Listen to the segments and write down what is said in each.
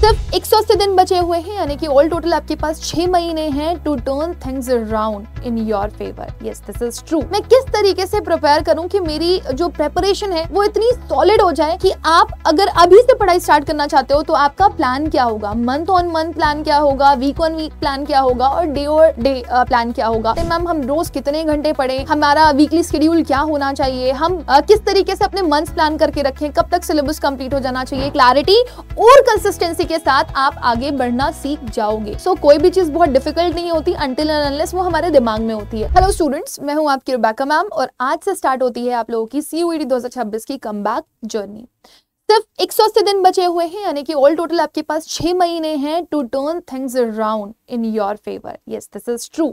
सिर्फ 180 दिन बचे हुए हैं, यानी कि ऑल टोटल आपके पास 6 महीने हैं to turn things around in your favour. Yes, this is true. मैं किस तरीके से प्रिपेयर करूं कि मेरी जो प्रेपरेशन है वो इतनी सॉलिड हो जाए कि आप अगर अभी से पढ़ाई स्टार्ट करना चाहते हो तो आपका प्लान क्या होगा, मंथ ऑन मंथ प्लान क्या होगा, वीक ऑन वीक प्लान क्या होगा और डे प्लान क्या होगा। मैम हम रोज कितने घंटे पढ़े, हमारा वीकली शेड्यूल क्या होना चाहिए, हम किस तरीके से अपने मंथ्स प्लान करके रखें, कब तक सिलेबस कंप्लीट हो जाना चाहिए। क्लैरिटी और कंसिस्टेंसी के साथ आप आगे बढ़ना सीख जाओगे। सो कोई भी चीज बहुत डिफिकल्ट नहीं होती अनटिल एंड अनलेस वो हमारे दिमाग में होती है। हेलो स्टूडेंट्स, मैं हूं आपकी रुबैका मैम और आज से स्टार्ट होती है आप लोगों की CUET 2026 की कमबैक जर्नी। सिर्फ 180 दिन बचे हुए हैं, यानी कि ऑल टोटल आपके पास 6 महीने हैं to turn things around in your favour. Yes, this is true.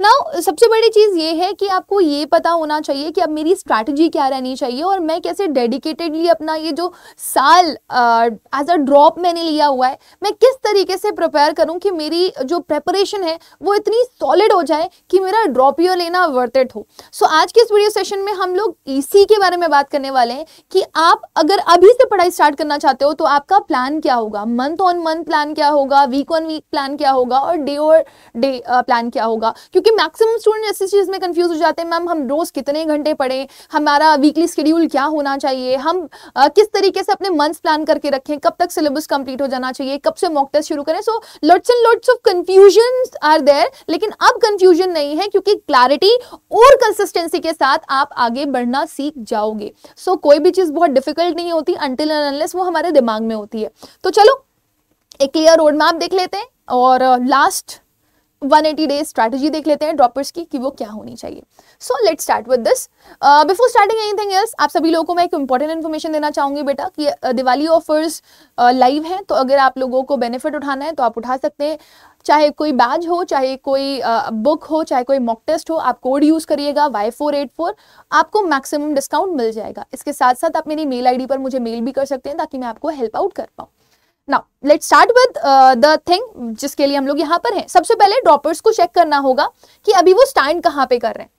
Now सबसे बड़ी चीज ये है कि आपको ये पता होना चाहिए कि अब मेरी स्ट्रैटेजी क्या रहनी चाहिए और मैं कैसे डेडिकेटेडली अपना ये जो साल एज अ ड्रॉप मैंने लिया हुआ है, मैं किस तरीके से प्रिपेयर करूं कि मेरी जो प्रेपरेशन है वो इतनी सॉलिड हो जाए कि मेरा ड्रॉप ईयर लेना वर्थ इट हो। सो आज के इस वीडियो सेशन में हम लोग इसी के बारे में बात करने वाले हैं कि आप अगर अभी से पढ़ाई स्टार्ट करना चाहते हो तो आपका प्लान क्या होगा, मंथ ऑन मंथ प्लान क्या होगा, वीक ऑन वीक प्लान क्या होगा और डे प्लान क्या होगा। क्योंकि मैक्सिमम स्टूडेंट ऐसी चीज में कंफ्यूज हो जाते हैं, मैम हम रोज कितने घंटे पढ़े, हमारा वीकली शेड्यूल क्या होना चाहिए, हम किस तरीके से अपने मंथ्स प्लान करके रखें, कब तक सिलेबस कंप्लीट हो जाना चाहिए, कब से मॉक टेस्ट शुरू करें। So lots and lots of confusions are there, लेकिन अब कंफ्यूजन नहीं है क्योंकि क्लैरिटी और कंसिस्टेंसी के साथ आप आगे बढ़ना सीख जाओगे। सो कोई भी चीज बहुत डिफिकल्ट नहीं होती अनटिल एंड अनलेस वो हमारे दिमाग में होती है। तो चलो एक क्लियर रोड मैप देख लेते हैं और लास्ट 180 डेज स्ट्रैटेजी देख लेते हैं ड्रॉपर्स की कि वो क्या होनी चाहिए। So let's start with this. Before starting anything else, आप सभी लोगों को मैं एक इंपॉर्टेंट इन्फॉर्मेशन देना चाहूंगी बेटा कि दिवाली ऑफर्स लाइव हैं, तो अगर आप लोगों को बेनिफिट उठाना है तो आप उठा सकते हैं। चाहे कोई बैज हो, चाहे कोई बुक हो, चाहे कोई मॉक टेस्ट हो, आप कोड यूज करिएगा Y484, आपको मैक्सिमम डिस्काउंट मिल जाएगा। इसके साथ साथ आप मेरी मेल ID पर मुझे मेल भी कर सकते हैं ताकि मैं आपको हेल्प आउट कर पाऊँ। Now let's start with the thing जिसके लिए हम लोग यहाँ पर हैं। सबसे पहले ड्रॉपर्स को चेक करना होगा कि अभी वो स्टैंड कहाँ पे कर रहे हैं,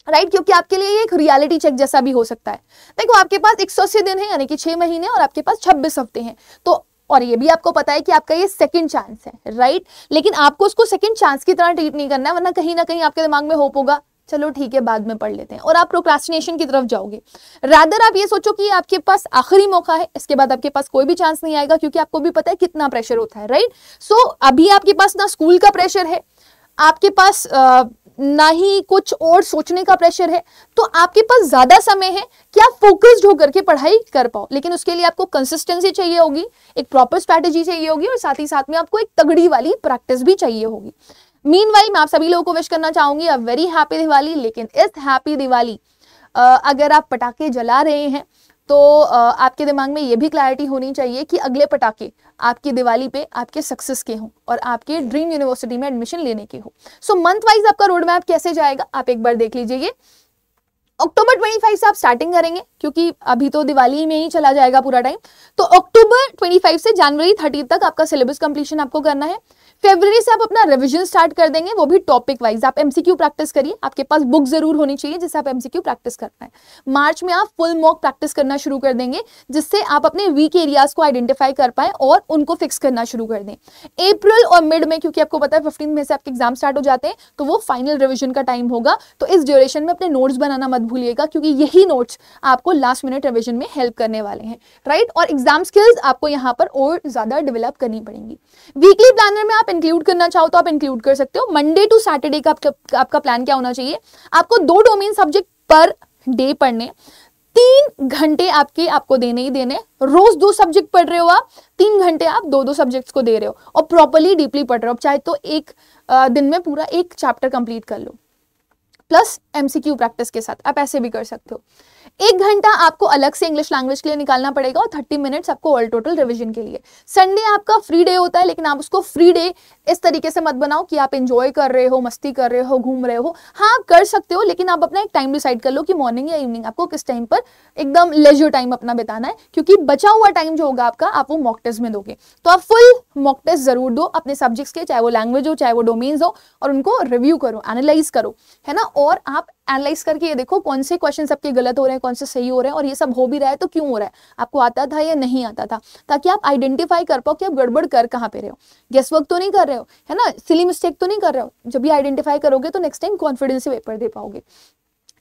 राइट? क्योंकि आपके लिए ये एक रियलिटी चेक जैसा भी हो सकता है। देखो आपके पास 180 दिन है यानी कि 6 महीने और आपके पास 26 हफ्ते हैं, तो और ये भी आपको पता है कि आपका ये सेकंड चांस है, राइट? लेकिन आपको उसको सेकंड चांस की तरह ट्रीट नहीं करना है, वरना कहीं ना कहीं आपके दिमाग में होप होगा चलो ठीक है बाद में पढ़ लेते हैं और आप प्रोक्रास्टिनेशन की तरफ जाओगे। रादर आप ये सोचो कि आपके पास आखिरी मौका है, इसके बाद आपके पास कोई भी चांस नहीं आएगा क्योंकि आपको भी पता है कितना प्रेशर होता है, राइट? सो अभी आपके पास ना स्कूल का प्रेशर है, आपके पास ना ही कुछ और सोचने का प्रेशर है, तो आपके पास ज्यादा समय है कि आप फोकस्ड होकर के पढ़ाई कर पाओ। लेकिन उसके लिए आपको कंसिस्टेंसी चाहिए होगी, एक प्रॉपर स्ट्रैटेजी चाहिए होगी और साथ ही साथ में आपको एक तगड़ी वाली प्रैक्टिस भी चाहिए होगी। मीनवाइल मैं आप सभी लोगों को विश करना चाहूंगी अ वेरी हैप्पी दिवाली। लेकिन इस हैप्पी दिवाली अगर आप पटाखे जला रहे हैं तो आपके दिमाग में ये भी क्लैरिटी होनी चाहिए कि अगले पटाखे आपकी दिवाली पे आपके सक्सेस के हों और आपके ड्रीम यूनिवर्सिटी में एडमिशन लेने के हो। सो मंथ वाइज आपका रोड मैप कैसे जाएगा आप एक बार देख लीजिए। अक्टूबर 25 से आप स्टार्टिंग करेंगे क्योंकि अभी तो दिवाली में ही चला जाएगा पूरा टाइम, तो अक्टूबर 25 से जनवरी 30 तक आपका सिलेबस कंप्लीशन आपको करना है। फरवरी से आप अपना रिवीजन स्टार्ट कर देंगे, वो भी टॉपिक वाइज। आप MCQ प्रैक्टिस करिए, आपके पास बुक जरूर होनी चाहिए जिससे आप MCQ प्रैक्टिस कर पाए। मार्च में आप फुल मॉक प्रैक्टिस करना शुरू कर देंगे जिससे आप अपने वीक एरियाज को आइडेंटिफाई कर पाए और उनको फिक्स करना शुरू कर दें। अप्रैल और मिड में, क्योंकि आपको पता है 15 में से आपके एग्जाम स्टार्ट हो जाते हैं, तो वो फाइनल रिविजन का टाइम होगा। तो इस ड्यूरेशन में अपने नोट्स बनाना मत भूलिएगा क्योंकि यही नोट्स आपको लास्ट मिनट रिविजन में हेल्प करने वाले हैं, राइट? और एग्जाम स्किल्स आपको यहाँ पर और ज्यादा डेवलप करनी पड़ेंगी। वीकली प्लानर में आप इंक्लूड करना चाहो तो आप इंक्लूड कर सकते हो। मंडे टू सैटरडे का आपका प्लान क्या होना चाहिए? आपको 2 डोमेन सब्जेक्ट पर डे पढ़ने, 3 घंटे आपको देने ही देने। रोज 2 सब्जेक्ट पढ़ रहे हो आप, 3 घंटे आप 2 सब्जेक्ट्स को दे रहे हो और प्रॉपरली डीपली पढ़ रहे हो। चाहे तो एक दिन में पूरा एक चैप्टर कंप्लीट कर लो प्लस MCQ प्रैक्टिस के साथ, आप ऐसे भी कर सकते हो। 1 घंटा आपको अलग से इंग्लिश लैंग्वेज के लिए निकालना पड़ेगा और 30 मिनट्स आपको ऑल टोटल रिवीजन के लिए। संडे आपका फ्री डे होता है, लेकिन आप उसको फ्री डे इस तरीके से मत बनाओ कि आप एंजॉय कर रहे हो, मस्ती कर रहे हो, घूम रहे हो। हाँ आप कर सकते हो, लेकिन आप अपना एक टाइम डिसाइड कर लो कि मॉर्निंग या इवनिंग आपको किस टाइम पर एकदम लेजर टाइम अपना बिताना है, क्योंकि बचा हुआ टाइम जो होगा आपका आप वो मॉक टेस्ट में दोगे। तो आप फुल मॉक टेस्ट जरूर दो अपने सब्जेक्ट्स के, चाहे वो लैंग्वेज हो चाहे वो डोमेन्स हो, और उनको रिव्यू करो, एनालाइज करो, है ना। और आप एनालाइज करके ये देखो कौन से क्वेश्चन आपके गलत हो रहे हैं, कौन से सही हो रहे हैं, और ये सब हो भी रहा है तो क्यों हो रहा है, आपको आता था या नहीं आता था, ताकि आप आइडेंटिफाई कर पाओ कि आप गड़बड़ कर कहाँ पे रहे हो, गेस वर्क तो नहीं कर रहे हो, है ना, सिली मिस्टेक तो नहीं कर रहे हो। जब भी आइडेंटिफाई करोगे तो नेक्स्ट टाइम कॉन्फिडेंस से पेपर दे पाओगे।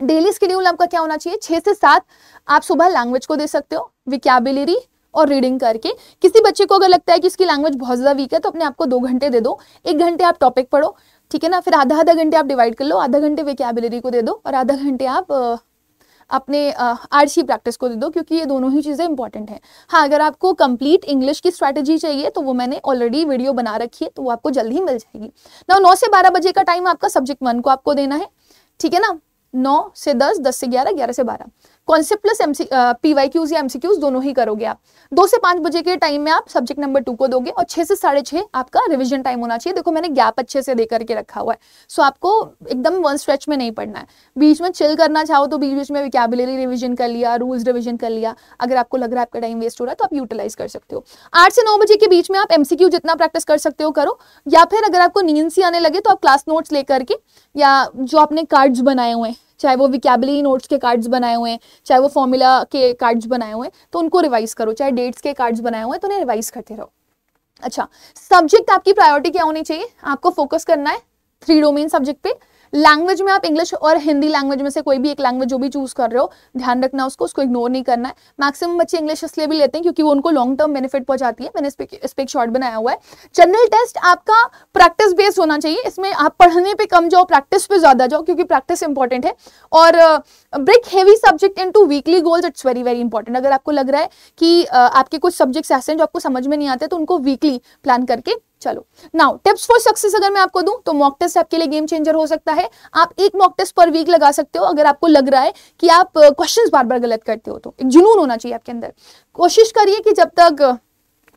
डेली शेड्यूल आपका क्या होना चाहिए, 6 से 7 आप सुबह लैंग्वेज को दे सकते हो, विकैबुलरी और रीडिंग करके। किसी बच्चे को अगर लगता है कि इसकी लैंग्वेज बहुत ज्यादा वीक है तो अपने आप को 2 घंटे दे दो, 1 घंटे आप टॉपिक पढ़ो, ठीक है ना, फिर आधा घंटे आप डिवाइड कर लो, आधा घंटे विकैबुलरी को दे दो और आधा घंटे आप अपने आरसी प्रैक्टिस को दे दो, क्योंकि ये दोनों ही चीजें इंपॉर्टेंट हैं। हाँ, अगर आपको कंप्लीट इंग्लिश की स्ट्रैटेजी चाहिए तो वो मैंने ऑलरेडी वीडियो बना रखी है, तो वो आपको जल्द ही मिल जाएगी ना। 9 से 12 बजे का टाइम आपका सब्जेक्ट 1 को आपको देना है, ठीक है ना, 9 से 10, 10 से 11, 11 से 12 कॉन्सेप्ट प्लस PYQs या MCQs दोनों ही करोगे आप। 2 से 5 बजे के टाइम में आप सब्जेक्ट नंबर 2 को दोगे और 6 से 6:30 आपका रिवीजन टाइम होना चाहिए। देखो मैंने गैप अच्छे से दे करके रखा हुआ है, सो आपको एकदम वन स्ट्रेच में नहीं पढ़ना है, बीच में चिल करना चाहो तो बीच बीच में विकैबुलरी रिवीजन कर लिया, रूल्स रिवीजन कर लिया। अगर आपको लग रहा है आपका टाइम वेस्ट हो रहा है तो आप यूटिलाइज कर सकते हो। 8 से 9 बजे के बीच में आप MCQ जितना प्रैक्टिस कर सकते हो करो, या फिर अगर आपको नींद सी आने लगे तो आप क्लास नोट्स लेकर के या जो आपने कार्ड्स बनाए हुए हैं, चाहे वो विकैबुलरी नोट्स के कार्ड्स बनाए हुए हैं, चाहे वो फॉर्मूला के कार्ड्स बनाए हुए हैं, तो उनको रिवाइज करो, चाहे डेट्स के कार्ड्स बनाए हुए हैं तो उन्हें रिवाइज करते रहो। अच्छा, सब्जेक्ट आपकी प्रायोरिटी क्या होनी चाहिए, आपको फोकस करना है 3 डोमेन सब्जेक्ट पे। लैंग्वेज में आप इंग्लिश और हिंदी लैंग्वेज में से कोई भी एक लैंग्वेज जो भी चूज कर रहे हो, ध्यान रखना उसको इग्नोर नहीं करना है। मैक्सिमम बच्चे इंग्लिश इसलिए भी लेते हैं क्योंकि वो उनको लॉन्ग टर्म बेनिफिट पहुंचाती है, मैंने इस पे एक शॉर्ट बनाया हुआ है। जनरल टेस्ट आपका प्रैक्टिस बेस्ड होना चाहिए, इसमें आप पढ़ने पे कम जाओ, प्रैक्टिस पे ज्यादा जाओ, क्योंकि प्रैक्टिस इंपॉर्टेंट है। और break heavy subject into weekly goals, it's very very important. अगर आपको लग रहा है कि आपके कुछ सब्जेक्ट्स ऐसे हैं जो आपको समझ में नहीं आते तो उनको वीकली प्लान करके चलो। नाउ टिप्स फॉर सक्सेस अगर मैं आपको दूं तो मॉक टेस्ट आपके लिए गेम चेंजर हो सकता है। आप एक मॉक टेस्ट पर वीक लगा सकते हो अगर आपको लग रहा है कि आप क्वेश्चंस बार बार गलत करते हो तो। एक जुनून होना चाहिए आपके अंदर। कोशिश करिए कि जब तक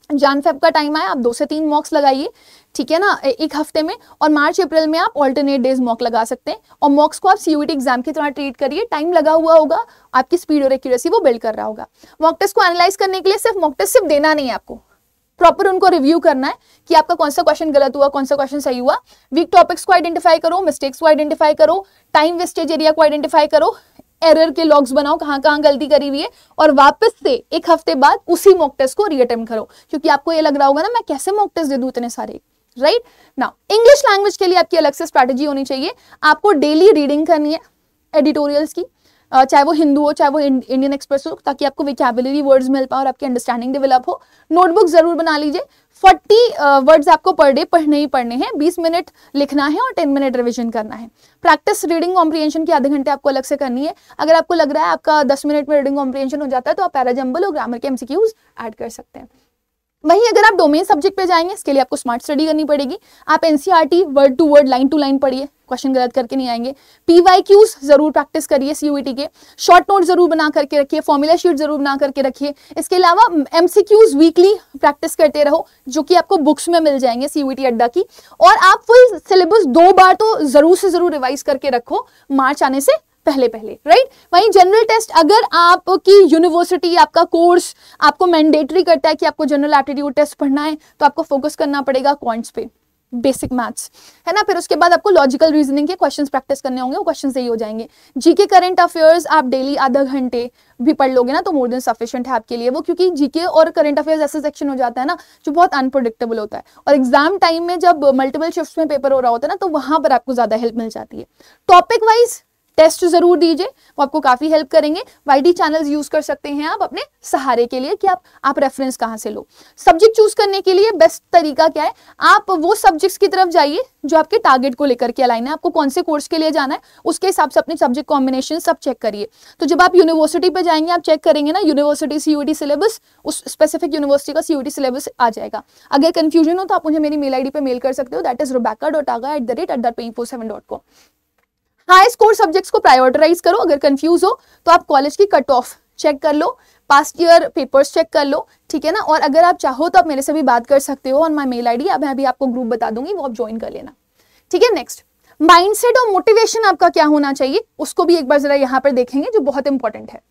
जन फेब का टाइम आए आप 2 से 3 मॉक्स लगाइए, ठीक है ना, एक हफ्ते में। और मार्च अप्रैल में आप ऑल्टरनेट डेज मॉक लगा सकते हैं और मॉक्स को आप CUET एग्जाम की तरह ट्रीट करिए। टाइम लगा हुआ होगा, आपकी स्पीड और एक्यूरेसी वो बिल्ड कर रहा होगा। मॉक टेस्ट को एनालाइज करने के लिए सिर्फ मॉक टेस्ट सिर्फ देना नहीं है, आपको प्रॉपर उनको रिव्यू करना है कि आपका कौन सा क्वेश्चन गलत हुआ, कौन सा क्वेश्चन सही हुआ। वीक टॉपिक्स को आइडेंटिफाई करो, मिस्टेक्स को आइडेंटिफाई करो, टाइम वेस्टेज एरिया को आइडेंटिफाई करो, एरर के लॉग्स बनाओ कहाँ कहाँ गलती करी हुई है, और वापस से एक हफ्ते बाद उसी मॉक टेस्ट को रीअटेम्प्ट करो। क्योंकि आपको ये लग रहा होगा ना मैं कैसे मॉक टेस्ट दे दूं इतने सारे, राइट ना। इंग्लिश लैंग्वेज के लिए आपकी अलग से स्ट्रैटेजी होनी चाहिए। आपको डेली रीडिंग करनी है एडिटोरियल्स की, चाहे वो हिंदू हो चाहे वो इंडियन एक्सप्रेस हो, ताकि आपको विकैबुलरी वर्ड्स मिल पाए और आपकी अंडरस्टैंडिंग डेवलप हो। नोटबुक जरूर बना लीजिए। 40 वर्ड्स आपको पर डे पढ़ने ही पढ़ने हैं, 20 मिनट लिखना है और 10 मिनट रिवीजन करना है। प्रैक्टिस रीडिंग कॉम्प्रिहेंशन की आधे घंटे आपको अलग से करनी है। अगर आपको लग रहा है आपका 10 मिनट में रीडिंग कॉम्प्रिहेंशन हो जाता है तो आप पैराजंबल और ग्रामर के MCQs ऐड कर सकते हैं। वहीं अगर आप डोमेन सब्जेक्ट पे जाएंगे, इसके लिए आपको स्मार्ट स्टडी करनी पड़ेगी। आप NCERT word to word line to line पढ़िए, क्वेश्चन गलत करके नहीं आएंगे। PYQs जरूर प्रैक्टिस करिए CUET के, शॉर्ट नोट जरूर बना करके रखिए, फॉर्मूला शीट जरूर बना करके रखिए। इसके अलावा MCQs वीकली प्रैक्टिस करते रहो, जो कि आपको बुक्स में मिल जाएंगे CUET अड्डा की। और आप फुल सिलेबस 2 बार तो जरूर से जरूर रिवाइज करके रखो मार्च आने से पहले, राइट। वहीं जनरल टेस्ट, अगर आपकी यूनिवर्सिटी आपका कोर्स आपको मैंडेटरी करता है कि आपको जनरल एप्टीट्यूड टेस्ट पढ़ना है तो आपको फोकस करना पड़ेगा क्वांट्स पे, बेसिक मैथ्स, है ना। फिर उसके बाद आपको लॉजिकल रीजनिंग के क्वेश्चंस प्रैक्टिस करने होंगे, वो क्वेश्चन सही हो जाएंगे। जीके करंट अफेयर्स आप डेली आधा घंटे भी पढ़ लोगे ना तो मोर देन सफिशिएंट है आपके लिए वो, क्योंकि जीके और करंट अफेयर्स ऐसा सेक्शन हो जाता है ना जो बहुत अनप्रेडिक्टेबल होता है, और एग्जाम टाइम में जब मल्टीपल शिफ्ट्स में पेपर हो रहा होता है ना तो वहां पर आपको ज्यादा हेल्प मिल जाती है। टॉपिक वाइज टेस्ट जरूर दीजिए, वो आपको काफी हेल्प करेंगे। YT चैनल्स यूज कर सकते हैं आप अपने सहारे के लिए कि आप रेफरेंस कहां से लो। सब्जेक्ट चूज करने के लिए बेस्ट तरीका क्या है, आप वो सब्जेक्ट्स की तरफ जाइए जो आपके टारगेट को लेकर के अलाइन है। आपको कौन से कोर्स के लिए जाना है उसके हिसाब से अपने सब्जेक्ट कॉम्बिनेशन सब चेक करिए। तो जब आप यूनिवर्सिटी पे जाएंगे आप चेक करेंगे ना यूनिवर्सिटी CUET सिलेबस, उस स्पेसिफिक यूनिवर्सिटी का CUET सिलेबस आ जाएगा। अगर कंफ्यूजन हो तो आप मुझे मेरी मेल ID पे मेल कर सकते हो, that is rebecca.aga@paying47.com। High score subjects को प्रायोरिटाइज करो। अगर कंफ्यूज हो तो आप कॉलेज की कट ऑफ चेक कर लो, पास्ट ईयर पेपर्स चेक कर लो, ठीक है ना। और अगर आप चाहो तो आप मेरे से भी बात कर सकते हो ऑन माय मेल ID, अब मैं अभी आपको ग्रुप बता दूंगी, वो आप ज्वाइन कर लेना, ठीक है। नेक्स्ट, माइंडसेट और मोटिवेशन आपका क्या होना चाहिए उसको भी एक बार जरा यहाँ पर देखेंगे जो बहुत इंपॉर्टेंट है।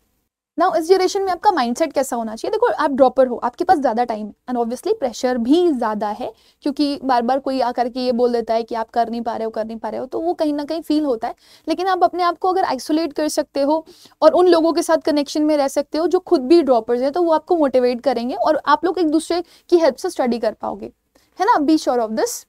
नाउ इस ड्यूरेशन में आपका माइंडसेट कैसा होना चाहिए? देखो आप ड्रॉपर हो, आपके पास ज़्यादा टाइम है एंड ऑब्वियसली प्रेशर भी ज़्यादा है, क्योंकि बार बार कोई आकर के ये बोल देता है कि आप कर नहीं पा रहे हो, कर नहीं पा रहे हो, तो वो कहीं ना कहीं फील होता है। लेकिन आप अपने आप को अगर आइसोलेट कर सकते हो और उन लोगों के साथ कनेक्शन में रह सकते हो जो खुद भी ड्रॉपर्स हैं, तो वो आपको मोटिवेट करेंगे और आप लोग एक दूसरे की हेल्प से स्टडी कर पाओगे, है ना? B sure of this.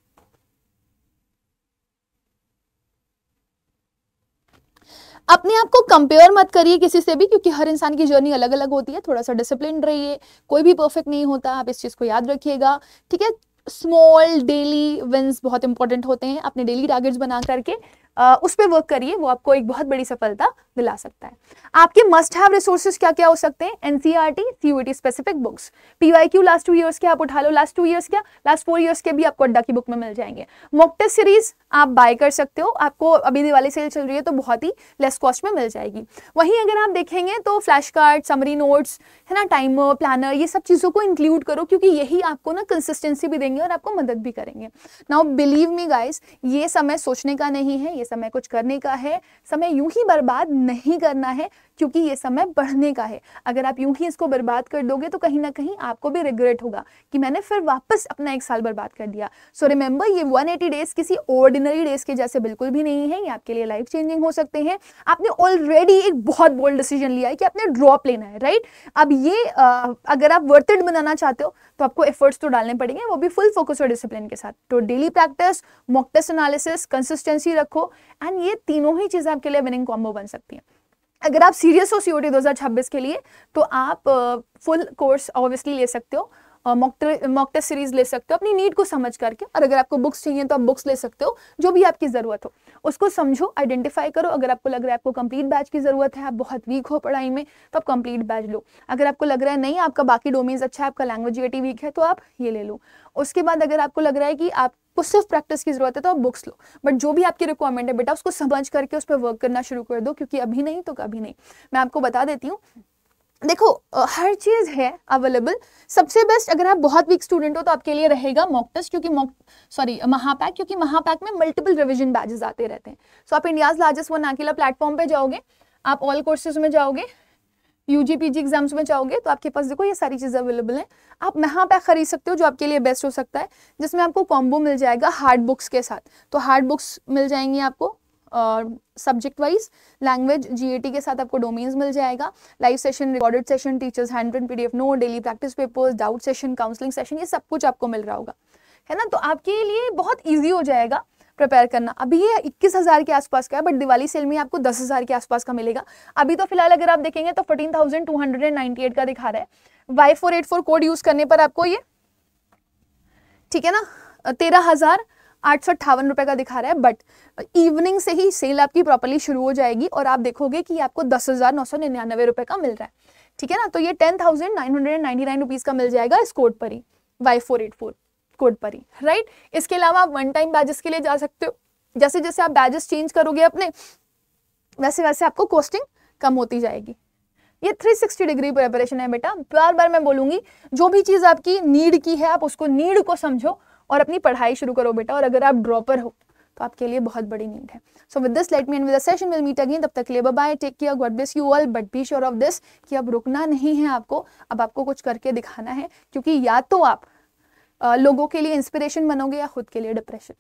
अपने आप को कंपेयर मत करिए किसी से भी, क्योंकि हर इंसान की जर्नी अलग अलग होती है। थोड़ा सा डिसिप्लिन रहिए, कोई भी परफेक्ट नहीं होता, आप इस चीज को याद रखिएगा, ठीक है? स्मॉल डेली विंस बहुत इंपॉर्टेंट होते हैं। अपने डेली टारगेट्स बना करके उस पर वर्क करिए, वो आपको एक बहुत बड़ी सफलता दिला सकता है। आपके मस्ट हैव रिसोर्सेज क्या क्या हो सकते हैं? NCERT, CUET specific books, PYQ last 2 years के आप उठा लो, लास्ट 2 ईयर्स क्या, लास्ट 4 ईयर्स के भी आपको अड्डा की बुक में मिल जाएंगे। मॉक टेस्ट सीरीज आप बाय कर सकते हो, आपको अभी दिवाली सेल चल रही है तो बहुत ही लेस कॉस्ट में मिल जाएगी। वहीं अगर आप देखेंगे तो फ्लैश कार्ड, समरी नोट्स, है ना, टाइमर, प्लानर, ये सब चीज़ों को इंक्लूड करो, क्योंकि यही आपको ना कंसिस्टेंसी भी देंगे और आपको मदद भी करेंगे। नाउ बिलीव मी गाइस, ये समय सोचने का नहीं है, ये समय कुछ करने का है। समय यूं ही बर्बाद नहीं करना है, क्योंकि ये समय बढ़ने का है। अगर आप यूं ही इसको बर्बाद कर दोगे तो कहीं ना कहीं आपको भी रिग्रेट होगा कि मैंने फिर वापस अपना 1 साल बर्बाद कर दिया। सो रिमेंबर, ये 180 डेज किसी ऑर्डिनरी डेज के जैसे बिल्कुल भी नहीं है, ये आपके लिए लाइफ चेंजिंग हो सकते हैं। आपने ऑलरेडी एक बहुत बोल्ड डिसीजन लिया है कि आपने ड्रॉप लेना है, राइट? अब ये अगर आप वर्थ इट बनाना चाहते हो तो आपको एफर्ट्स तो डालने पड़ेंगे, वो भी फुल फोकस और डिसिप्लिन के साथ। तो daily practice, mock test analysis, consistency रखो, एंड ये तीनों ही चीजें आपके लिए विनिंग कॉम्बो बन सकती हैं। अगर आप सीरियस हो सीओटी 2026 के लिए तो आप फुल कोर्स ऑब्वियसली ले सकते हो, मॉक टेस्ट सीरीज ले सकते हो अपनी नीड को समझ करके, और अगर आपको बुक्स चाहिए तो आप बुक्स ले सकते हो, जो भी आपकी ज़रूरत हो उसको समझो, आइडेंटिफाई करो। अगर आपको लग रहा है आपको कंप्लीट बैच की ज़रूरत है, आप बहुत वीक हो पढ़ाई में, तो आप कंप्लीट बैच लो। अगर आपको लग रहा है नहीं, आपका बाकी डोमेन्स अच्छा है, आपका लैंग्वेज जीएटी वीक है, तो आप ये ले लो। उसके बाद अगर आपको लग रहा है कि आपको सिर्फ प्रैक्टिस की ज़रूरत है तो आप बुक्स लो, बट जो भी आपकी रिक्वायरमेंट है बेटा उसको समझ करके उस पर वर्क करना शुरू कर दो, क्योंकि अभी नहीं तो कभी नहीं। मैं आपको बता देती हूँ, देखो हर चीज़ है अवेलेबल। सबसे बेस्ट अगर आप बहुत वीक स्टूडेंट हो तो आपके लिए रहेगा मॉक टेस्ट, क्योंकि महापैक, क्योंकि महापैक में मल्टीपल रिवीजन बैचेस आते रहते हैं। सो आप इंडियाज लार्जेस्ट वन अकेला प्लेटफॉर्म पे जाओगे, आप ऑल कोर्सेज में जाओगे, यूजी पीजी एग्जाम्स में जाओगे, तो आपके पास देखो ये सारी चीज़ें अवेलेबल हैं। आप महापैक खरीद सकते हो जो आपके लिए बेस्ट हो सकता है, जिसमें आपको कॉम्बो मिल जाएगा हार्ड बुक्स के साथ। तो हार्ड बुक्स मिल जाएंगी आपको सब्जेक्ट वाइज, लैंग्वेज जीएटी के साथ आपको डोमेन्स मिल जाएगा, live session, recorded session, teachers hand print PDF note, daily practice papers, doubt session, counselling session, ये सब कुछ आपको मिल रहा होगा, है ना? तो आपके लिए बहुत ईजी हो जाएगा प्रिपेयर करना। अभी ये 21,000 के आसपास का है, बट दिवाली सेल में आपको 10,000 के आसपास का मिलेगा। अभी तो फिलहाल अगर आप देखेंगे तो 14,298 का दिखा रहा है। Y484 कोड यूज करने पर आपको ये, ठीक है ना, 13,858 रुपए का दिखा रहा है, बट इवनिंग से ही सेल आपकी प्रॉपर्ली शुरू हो जाएगी और आप देखोगे कि आपको 10,999 रुपए का मिल रहा है, ठीक है ना? तो ये 10,999 रुपीज का मिल जाएगा इस कोड पर ही, Y484 कोड पर ही, राइट? इसके अलावा आप वन टाइम बैजेस के लिए जा सकते हो। जैसे जैसे आप बैजेस चेंज करोगे अपने, वैसे वैसे आपको कॉस्टिंग कम होती जाएगी। ये 360 डिग्री प्रिपरेशन है बेटा। बार बार मैं बोलूंगी, जो भी चीज आपकी नीड की है आप उसको नीड को समझो और अपनी पढ़ाई शुरू करो बेटा। और अगर आप ड्रॉपर हो तो आपके लिए बहुत बड़ी नीड है। So with this let me end with the session, will meet again. तब तक के लिए bye bye, take care, God bless you all. But be sure of this कि अब रुकना नहीं है आपको, अब आपको कुछ करके दिखाना है, क्योंकि या तो आप लोगों के लिए इंस्पिरेशन बनोगे या खुद के लिए डिप्रेशन।